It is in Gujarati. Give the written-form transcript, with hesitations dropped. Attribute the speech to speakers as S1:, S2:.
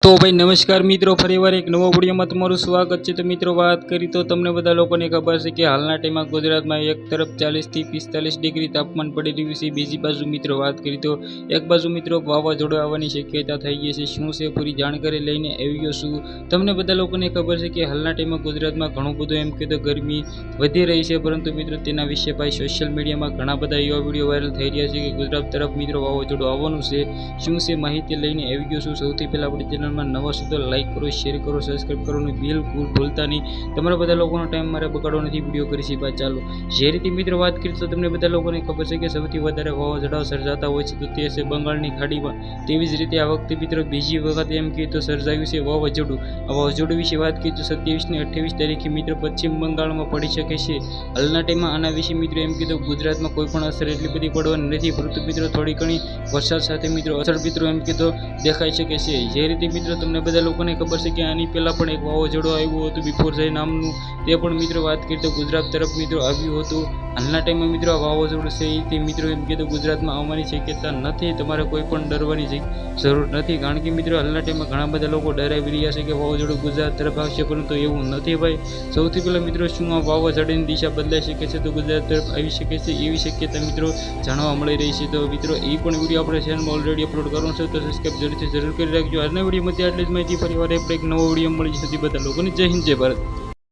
S1: તો ભાઈ નમસ્કાર મિત્રો, ફરીવાર એક નવો વિડીયોમાં તમારું સ્વાગત છે। તો મિત્રો વાત કરી તો તમને બધા લોકોને ખબર છે કે હાલના ટાઈમમાં ગુજરાતમાં એક તરફ 40 થી 45 ડિગ્રી તાપમાન પડી રહ્યું છે, બીજી બાજુ મિત્રો વાત કરી તો એક બાજુ મિત્રો વાવાઝોડું આવવાની શક્યતા થઈ ગઈ છે। શું છે પૂરી જાણકારી લઈને આવી ગયો છું। તમને બધા લોકોને ખબર છે કે હાલના ટાઈમમાં ગુજરાતમાં ઘણું બધું એમ કીધું ગરમી વધી રહી છે, પરંતુ મિત્રો તેના વિશે ભાઈ સોશિયલ મીડિયામાં ઘણા બધા એવા વિડીયો વાયરલ થઈ રહ્યા છે કે ગુજરાત તરફ મિત્રો વાવાઝોડું આવવાનું છે। શું છે માહિતી લઈને આવી ગયો છું। સૌથી પહેલાં આપણી ચેનલમાં નવા છો તો લાઈક કરો, શેર કરો, સબસ્ક્રાઈબ કરવાનું બિલકુલ ભૂલતા નહીં। તમારા બધા લોકોનો ટાઈમ મારે બગાડવો નથી, વિડીયો કરી છે બા ચાલો। જે રીતે મિત્રો વાત કરીએ તો તમને બધા લોકોને ખબર છે કે સૌથી વધારે વાવાઝોડા સર્જાતા હોય છે તો તે છે બંગાળની ખાડીમાં। તેવી જ રીતે આ વખતે મિત્રો બીજી વખત એમ કહીએ તો સર્જાયું છે વાવાઝોડું। આ વાવાઝોડું વિશે વાત કરીએ તો 27 ને 28 તારીખે મિત્રો પશ્ચિમ બંગાળમાં પડી શકે છે। હાલના ટાઈમમાં આના વિશે મિત્રો એમ કીધું ગુજરાતમાં કોઈ પણ અસર એટલી બધી પડવાની નથી, પરંતુ મિત્રો થોડી ઘણી વરસાદ સાથે મિત્રો અસર મિત્રો એમ કીધું દેખાઈ શકે છે। જે રીતે મિત્રો તમને બધા લોકોને ખબર છે કે આની પહેલાં પણ એક વાવાઝોડું આવ્યું હતું બિફોરઝાઈ નામનું, તે પણ મિત્રો વાત કરીએ તો ગુજરાત તરફ મિત્રો આવ્યું હતું। હાલના ટાઈમમાં મિત્રો આ વાવાઝોડું છે તે મિત્રો એમ કીધું ગુજરાતમાં આવવાની શક્યતા નથી। તમારે કોઈ પણ ડરવાની જરૂર નથી, કારણ કે મિત્રો હાલના ટાઈમમાં ઘણા બધા લોકો ડરાવી રહ્યા છે કે વાવાઝોડું ગુજરાત તરફ આવશે, પરંતુ એવું નથી ભાઈ। સૌથી પહેલાં મિત્રો શું આ વાવાઝોડાની દિશા બદલાઈ શકે છે તો ગુજરાત તરફ આવી શકે છે એવી શક્યતા મિત્રો જાણવા મળી રહી છે। તો મિત્રો એ પણ વિડીયો આપણે ચેનલમાં ઓલરેડી અપલોડ કરવાનો છે, તો સબસ્ક્રાઈબ જરૂર કરી રાખજો। આજના વિડીયોમાં આટલી જ માહિતી, ફરીવાર આપણે એક નવો વિડીયો મળી જશે। બધા લોકોને જય હિન્દ, જય ભારત।